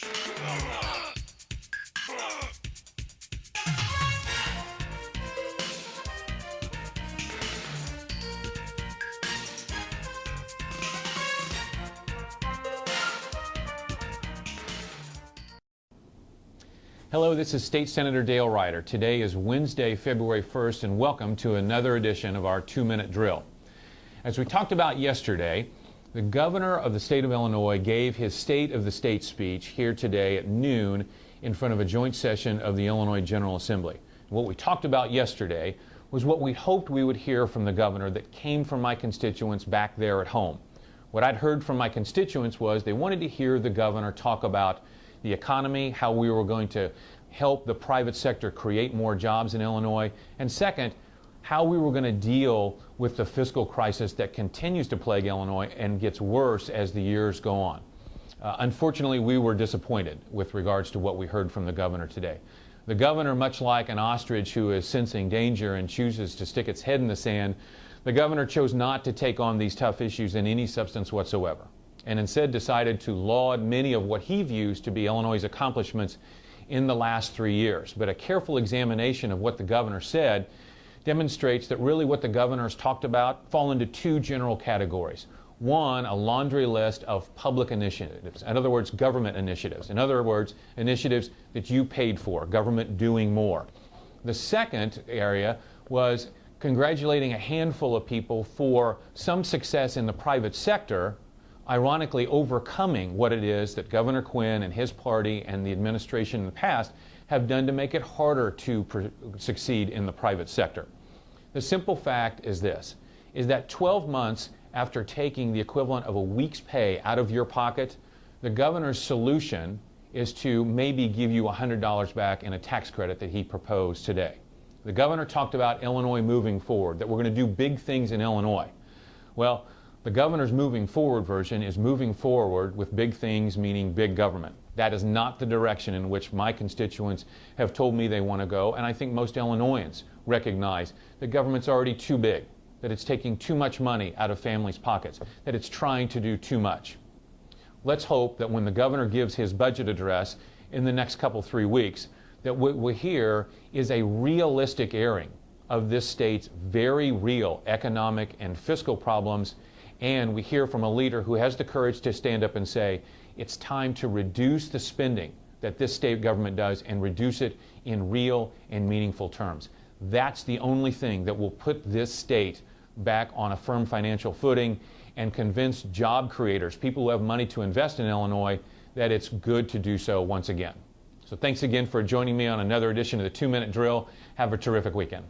Hello, this is State Senator Dale Ryder. Today is Wednesday, February 1st, and welcome to another edition of our 2-minute drill. As we talked about yesterday, the governor of the state of Illinois gave his State of the State speech here today at noon in front of a joint session of the Illinois General Assembly. What we talked about yesterday was what we hoped we would hear from the governor that came from my constituents back there at home. What I'd heard from my constituents was they wanted to hear the governor talk about the economy, how we were going to help the private sector create more jobs in Illinois, and second, how we were going to deal with the fiscal crisis that continues to plague Illinois and gets worse as the years go on. Unfortunately, we were disappointed with regards to what we heard from the governor today. The governor, much like an ostrich who is sensing danger and chooses to stick its head in the sand, the governor chose not to take on these tough issues in any substance whatsoever, and instead decided to laud many of what he views to be Illinois' accomplishments in the last 3 years. But a careful examination of what the governor said demonstrates that really what the governor's talked about fall into two general categories. One, a laundry list of public initiatives. In other words, government initiatives. In other words, initiatives that you paid for, government doing more. The second area was congratulating a handful of people for some success in the private sector, ironically overcoming what it is that Governor Quinn and his party and the administration in the past have done to make it harder to succeed in the private sector. The simple fact is this, is that 12 months after taking the equivalent of a week's pay out of your pocket, the governor's solution is to maybe give you $100 back in a tax credit that he proposed today. The governor talked about Illinois moving forward, that we're going to do big things in Illinois. Well, the governor's moving forward version is moving forward with big things, meaning big government. That is not the direction in which my constituents have told me they want to go, and I think most Illinoisans recognize that government's already too big, that it's taking too much money out of families' pockets, that it's trying to do too much. Let's hope that when the governor gives his budget address in the next 3 weeks, that what we hear is a realistic airing of this state's very real economic and fiscal problems, and we hear from a leader who has the courage to stand up and say, it's time to reduce the spending that this state government does and reduce it in real and meaningful terms. That's the only thing that will put this state back on a firm financial footing and convince job creators, people who have money to invest in Illinois, that it's good to do so once again. So thanks again for joining me on another edition of the 2-Minute Drill. Have a terrific weekend.